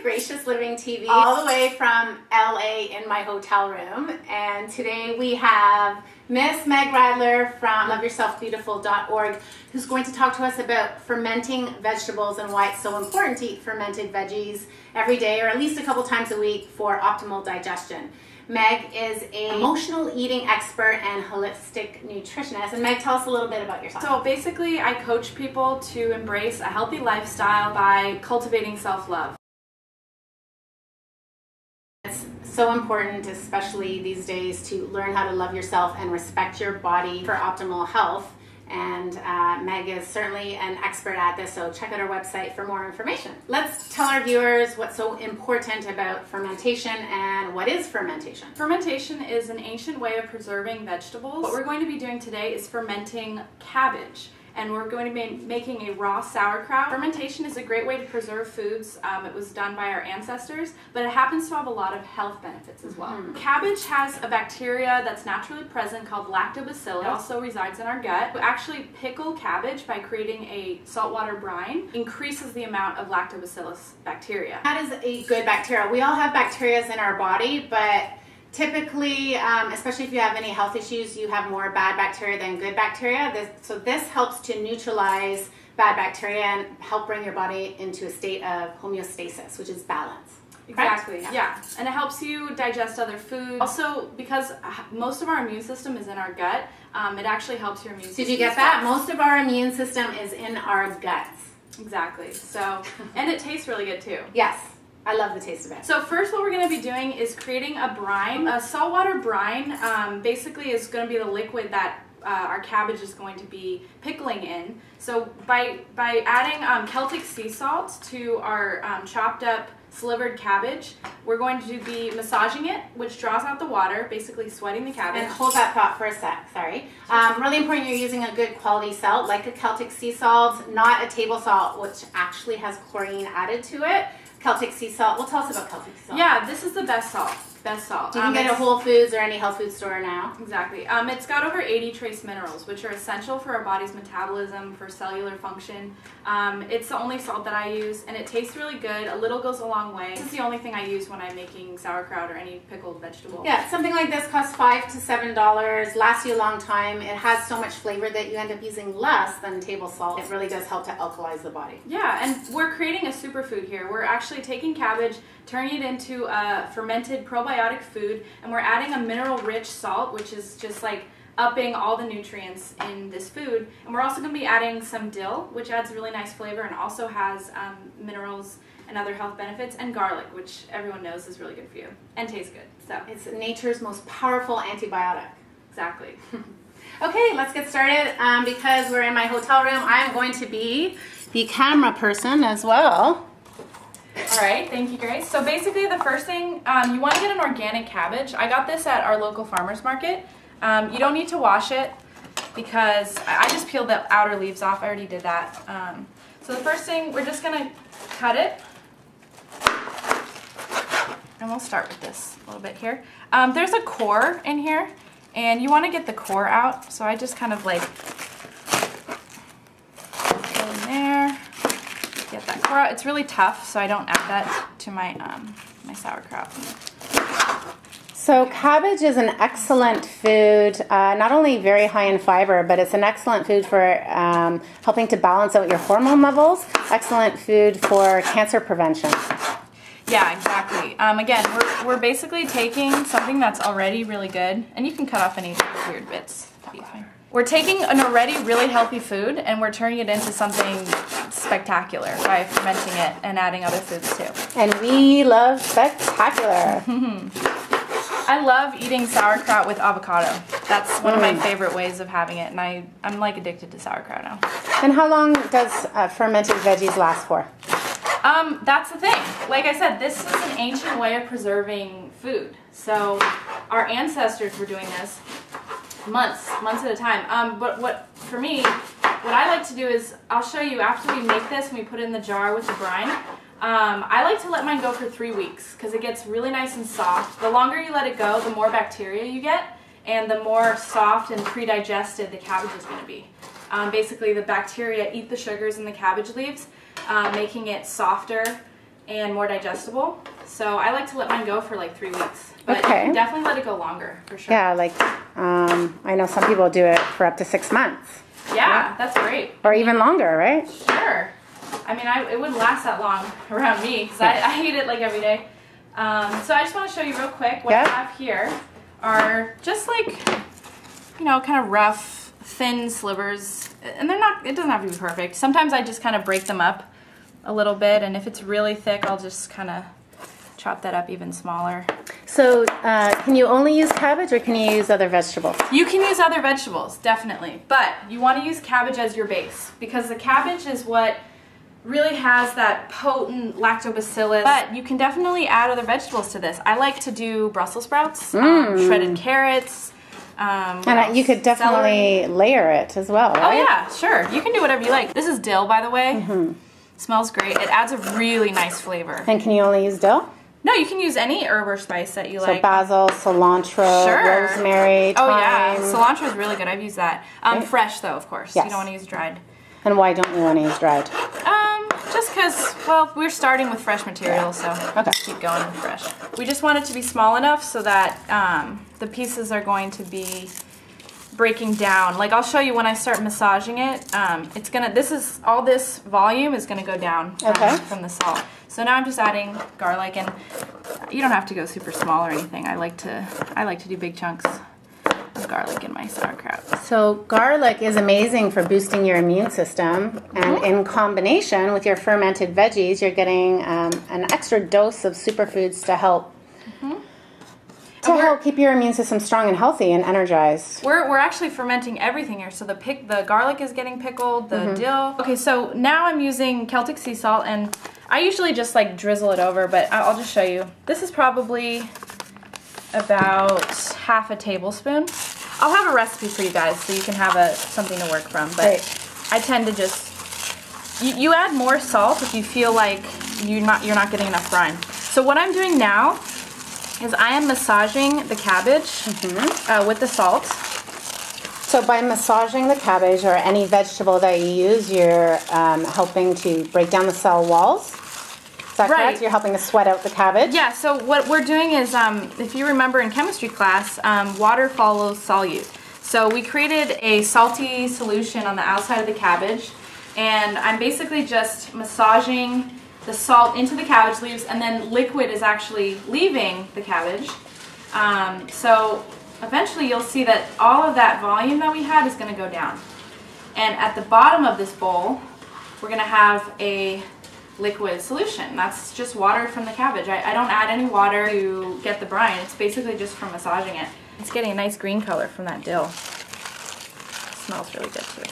to Gracious Living TV, all the way from LA in my hotel room. And today we have Miss Meg Radler from loveyourselfbeautiful.org, who's going to talk to us about fermenting vegetables and why it's so important to eat fermented veggies every day or at least a couple times a week for optimal digestion. Meg is an emotional eating expert and holistic nutritionist. And Meg, tell us a little bit about yourself. So basically, I coach people to embrace a healthy lifestyle by cultivating self-love. It's so important, especially these days, to learn how to love yourself and respect your body for optimal health. And Meg is certainly an expert at this, so check out our website for more information. Let's tell our viewers what's so important about fermentation and what is fermentation. Fermentation is an ancient way of preserving vegetables. What we're going to be doing today is fermenting cabbage. And we're going to be making a raw sauerkraut. Fermentation is a great way to preserve foods. It was done by our ancestors, but it happens to have a lot of health benefits as well. Cabbage has a bacteria that's naturally present called lactobacillus. It also resides in our gut. We actually pickle cabbage by creating a saltwater brine. Increases the amount of lactobacillus bacteria. That is a good bacteria. We all have bacteria in our body, but typically, especially if you have any health issues, you have more bad bacteria than good bacteria. So this helps to neutralize bad bacteria and help bring your body into a state of homeostasis, which is balance. Exactly, yeah. And it helps you digest other foods. Also, because most of our immune system is in our gut, it actually helps your immune system. Did you get that? Most of our immune system is in our guts. Exactly. So, and it tastes really good too. Yes. I love the taste of it. So first what we're going to be doing is creating a brine. A saltwater brine basically is going to be the liquid that our cabbage is going to be pickling in. So by adding Celtic sea salt to our chopped up slivered cabbage, we're going to be massaging it, which draws out the water, basically sweating the cabbage. And hold that thought for a sec, sorry. Really important you're using a good quality salt, like a Celtic sea salt, not a table salt, which actually has chlorine added to it. Celtic sea salt. Well, tell us about Celtic sea salt. Yeah, this is the best salt. Best salt. You can get it at Whole Foods or any health food store now. Exactly. It's got over 80 trace minerals, which are essential for our body's metabolism, for cellular function. It's the only salt that I use, and it tastes really good. A little goes a long way. This is the only thing I use when I'm making sauerkraut or any pickled vegetable. Yeah, something like this costs $5 to $7, lasts you a long time. It has so much flavor that you end up using less than table salt. It really does help to alkalize the body. Yeah, and we're creating a superfood here. We're actually taking cabbage, turning it into a fermented probiotic food, and we're adding a mineral-rich salt, which is just like upping all the nutrients in this food. And we're also going to be adding some dill, which adds really nice flavor and also has minerals and other health benefits, and garlic, which everyone knows is really good for you and tastes good. So it's nature's most powerful antibiotic. Exactly. Okay, let's get started. Because we're in my hotel room, I'm going to be the camera person as well. All right, thank you, Grace. So basically the first thing, you want to get an organic cabbage. I got this at our local farmer's market. You don't need to wash it because I just peeled the outer leaves off. I already did that. So the first thing, we're just going to cut it. And we'll start with this a little bit here. There's a core in here, and you want to get the core out. So I just kind of like go in there. Get that core out. It's really tough, so I don't add that to my my sauerkraut. So cabbage is an excellent food, not only very high in fiber, but it's an excellent food for helping to balance out your hormone levels. Excellent food for cancer prevention. Yeah, exactly. Again, we're basically taking something that's already really good, and you can cut off any weird bits. That'd be fine. We're taking an already really healthy food and we're turning it into something spectacular by fermenting it and adding other foods too. And we love spectacular. I love eating sauerkraut with avocado. That's one of my favorite ways of having it, and I'm like addicted to sauerkraut now. And how long does fermented veggies last for? That's the thing. Like I said, this is an ancient way of preserving food. So our ancestors were doing this months at a time. But for me, what I like to do is, I'll show you after we make this and we put it in the jar with the brine. I like to let mine go for 3 weeks because it gets really nice and soft. The longer you let it go, the more bacteria you get, and the more soft and pre-digested the cabbage is going to be. Basically, the bacteria eat the sugars in the cabbage leaves, making it softer and more digestible. So I like to let mine go for like 3 weeks. But Okay. definitely let it go longer, for sure. Yeah, like I know some people do it for up to 6 months. Yeah, that's great. Or even longer, right? Sure. I mean, it wouldn't last that long around me because I eat it like every day. So I just want to show you real quick what I have here are just like, you know, kind of rough, thin slivers. And they're not, it doesn't have to be perfect. Sometimes I just kind of break them up a little bit. And if it's really thick, I'll just kind of chop that up even smaller. So can you only use cabbage or can you use other vegetables? You can use other vegetables, definitely. But you want to use cabbage as your base because the cabbage is what really has that potent lactobacillus. But you can definitely add other vegetables to this. I like to do Brussels sprouts, shredded carrots. And you could definitely layer it as well, right? Oh yeah, sure. You can do whatever you like. This is dill, by the way. Smells great. It adds a really nice flavor. And can you only use dill? No, you can use any herb or spice that you like. So basil, cilantro, rosemary, thyme. Oh yeah, cilantro is really good. I've used that. Fresh though, of course. Yes. You don't want to use dried. And why don't you want to use dried? Just because, well, we're starting with fresh material, so just keep going with fresh. We just want it to be small enough so that the pieces are going to be breaking down. Like I'll show you when I start massaging it. It's gonna. All this volume is gonna go down from the salt. So now I'm just adding garlic, and you don't have to go super small or anything. I like to do big chunks of garlic in my sauerkraut. So garlic is amazing for boosting your immune system, and in combination with your fermented veggies, you're getting an extra dose of superfoods to help keep your immune system strong and healthy and energized. We're actually fermenting everything here. So the garlic is getting pickled, the dill. Okay, so now I'm using Celtic sea salt, and I usually just like drizzle it over, but I'll just show you. This is probably about half a tablespoon. I'll have a recipe for you guys so you can have something to work from, but I tend to just, you add more salt if you feel like you're not getting enough brine. So what I'm doing now is I am massaging the cabbage with the salt. So by massaging the cabbage or any vegetable that you use, you're helping to break down the cell walls. Is that correct? You're helping to sweat out the cabbage? Yeah, so what we're doing is, if you remember in chemistry class, water follows solute. So we created a salty solution on the outside of the cabbage, and I'm basically just massaging the salt into the cabbage leaves, and then liquid is actually leaving the cabbage. So eventually you'll see that all of that volume that we had is going to go down. And at the bottom of this bowl, we're going to have a liquid solution. That's just water from the cabbage. I don't add any water to get the brine. It's basically just from massaging it. It's getting a nice green color from that dill. It smells really good too.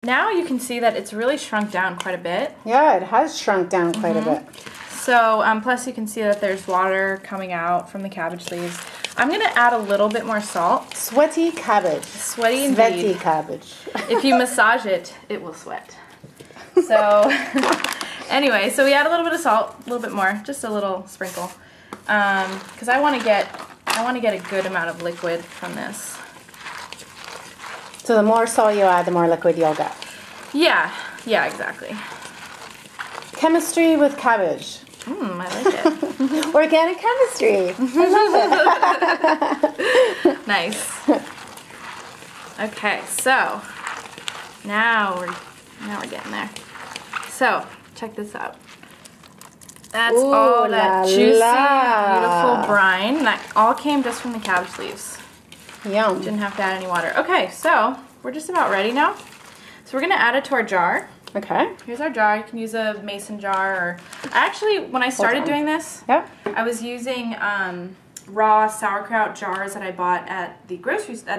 Now you can see that it's really shrunk down quite a bit. Yeah, it has shrunk down quite a bit. So, plus you can see that there's water coming out from the cabbage leaves. I'm going to add a little bit more salt. Sweaty cabbage. Sweaty indeed. Sweaty cabbage. If you massage it, it will sweat. So, anyway, so we add a little bit of salt, a little bit more, just a little sprinkle, because I want to get a good amount of liquid from this. So the more salt you add, the more liquid you'll get. Yeah, exactly. Chemistry with cabbage. I like it. Organic chemistry. I love it. Nice. Okay, so now we're getting there. So check this out. That's all that juicy, beautiful brine. That all came just from the cabbage leaves. Yum. Didn't have to add any water. Okay, so we're just about ready now. So we're gonna add it to our jar. Okay. Here's our jar. You can use a mason jar, or actually, when I started doing this, I was using raw sauerkraut jars that I bought at the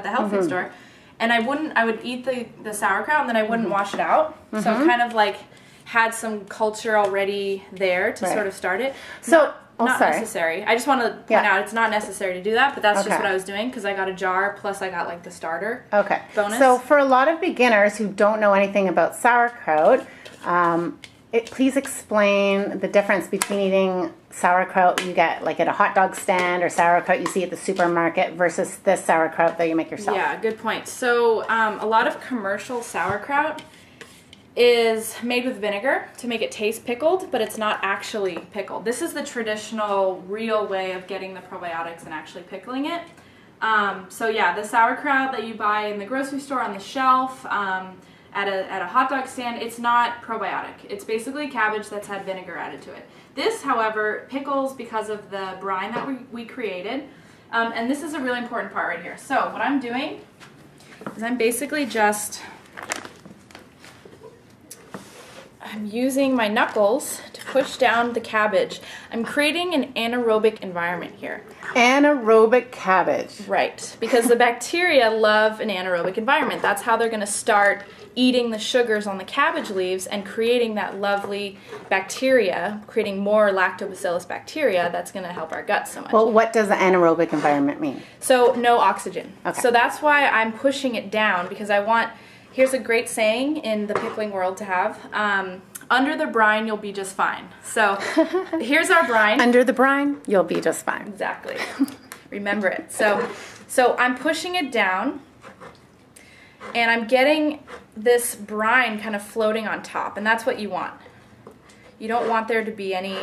health food store, and I would eat the sauerkraut and then I wouldn't wash it out. So it kind of like had some culture already there to sort of start it. So not necessary. I just want to point out it's not necessary to do that, but that's just what I was doing because I got a jar plus I got like the starter bonus. So for a lot of beginners who don't know anything about sauerkraut, please explain the difference between eating sauerkraut you get like at a hot dog stand or sauerkraut you see at the supermarket versus this sauerkraut that you make yourself. Yeah, good point. So a lot of commercial sauerkraut is made with vinegar to make it taste pickled, but it's not actually pickled. This is the traditional, real way of getting the probiotics and actually pickling it. So yeah, the sauerkraut that you buy in the grocery store on the shelf, at a hot dog stand, it's not probiotic. It's basically cabbage that's had vinegar added to it. This, however, pickles because of the brine that we created. And this is a really important part right here. So what I'm doing is I'm basically I'm using my knuckles to push down the cabbage. I'm creating an anaerobic environment here. Anaerobic cabbage. Right, because the bacteria love an anaerobic environment. That's how they're going to start eating the sugars on the cabbage leaves and creating that lovely bacteria, creating more lactobacillus bacteria that's going to help our guts so much. Well, what does the anaerobic environment mean? So no oxygen. Okay. So that's why I'm pushing it down, because I want, here's a great saying in the pickling world to have, under the brine you'll be just fine. So here's our brine. Under the brine you'll be just fine. Exactly. Remember it. So I'm pushing it down, and I'm getting this brine kind of floating on top, and that's what you want. You don't want there to be any,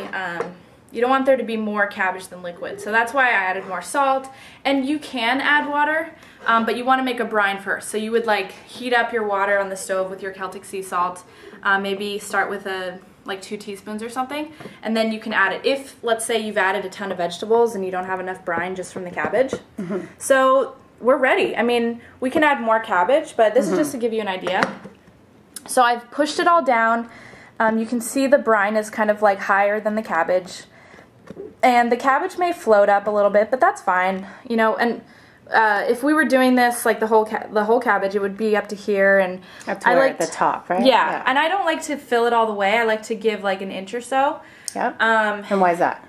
you don't want there to be more cabbage than liquid. So that's why I added more salt, and you can add water, but you want to make a brine first. So you would like heat up your water on the stove with your Celtic sea salt, maybe start with like 2 teaspoons or something, and then you can add it. If, let's say, you've added a ton of vegetables and you don't have enough brine just from the cabbage. Mm-hmm. So we're ready. I mean, we can add more cabbage, but this is just to give you an idea. So I've pushed it all down. You can see the brine is kind of like higher than the cabbage. And the cabbage may float up a little bit, but that's fine. You know, and if we were doing this like the whole cabbage, it would be up to here, and up to where at the top, right? Yeah, and I don't like to fill it all the way. I like to give like an inch or so. Yep. And why is that?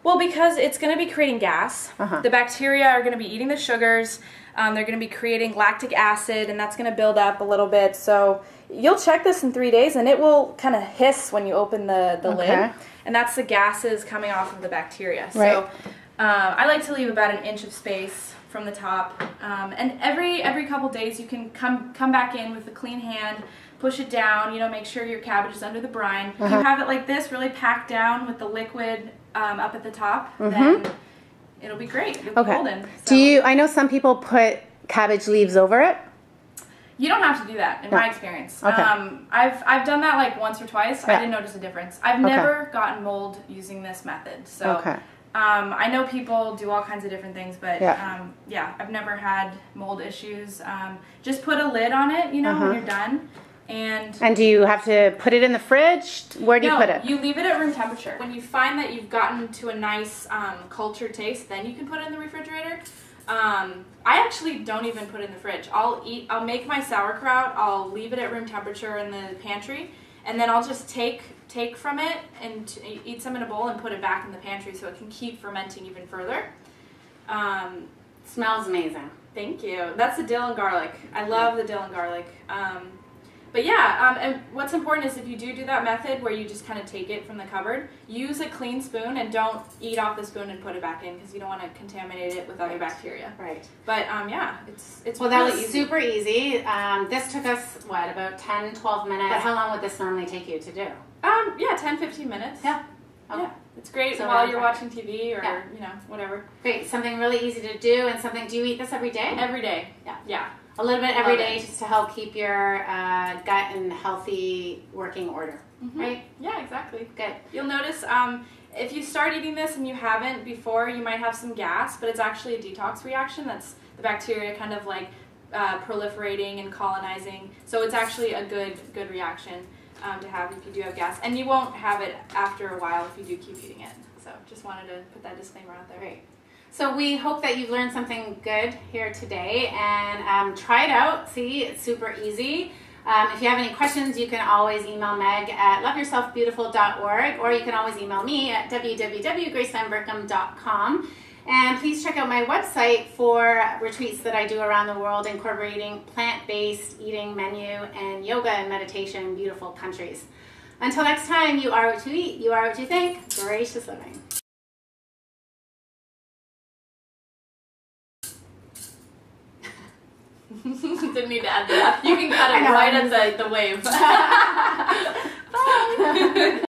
Well, because it's going to be creating gas. The bacteria are going to be eating the sugars. They're going to be creating lactic acid, and that's going to build up a little bit. So you'll check this in 3 days, and it will kind of hiss when you open the lid. And that's the gases coming off of the bacteria. Right. So I like to leave about an inch of space from the top. And every couple days you can come back in with a clean hand, push it down, you know, make sure your cabbage is under the brine. If you have it like this, really packed down with the liquid up at the top, then it'll be great. It'll be golden. So. I know some people put cabbage leaves over it? You don't have to do that, in my experience. Okay. I've done that like once or twice. I didn't notice a difference. I've never gotten mold using this method. So I know people do all kinds of different things, but yeah, I've never had mold issues. Just put a lid on it, you know, when you're done. And do you have to put it in the fridge? Where do you put it? You leave it at room temperature. When you find that you've gotten to a nice cultured taste, then you can put it in the refrigerator. I actually don't even put it in the fridge. I'll make my sauerkraut, I'll leave it at room temperature in the pantry, and then I'll just take from it and eat some in a bowl and put it back in the pantry so it can keep fermenting even further. Smells amazing. Thank you. That's the dill and garlic. I love the dill and garlic. But yeah, and what's important is if you do that method where you just kind of take it from the cupboard, use a clean spoon and don't eat off the spoon and put it back in because you don't want to contaminate it with other bacteria. Right. But yeah, it's well, really that was super easy. This took us, what, about 10, 12 minutes? But how long would this normally take you to do? Yeah, 10, 15 minutes. Yeah. Okay. Yeah. It's great while you're watching TV or, you know, whatever. Great. Something really easy to do and something, do you eat this every day? Every day. Yeah. Yeah. A little bit every day just to help keep your gut in healthy working order, right? Yeah, exactly. Good. You'll notice if you start eating this and you haven't before, you might have some gas, but it's actually a detox reaction. That's the bacteria kind of like proliferating and colonizing. So it's actually a good reaction to have if you do have gas. And you won't have it after a while if you do keep eating it. So just wanted to put that disclaimer out there. Great. So we hope that you've learned something good here today, and try it out. See, it's super easy. If you have any questions, you can always email Meg at loveyourselfbeautiful.org, or you can always email me at www.gracevanberkham.com. And please check out my website for retreats that I do around the world, incorporating plant-based eating menu and yoga and meditation in beautiful countries. Until next time, you are what you eat, you are what you think. Gracious living. Didn't need to add that. You can cut it right at the wave. Bye.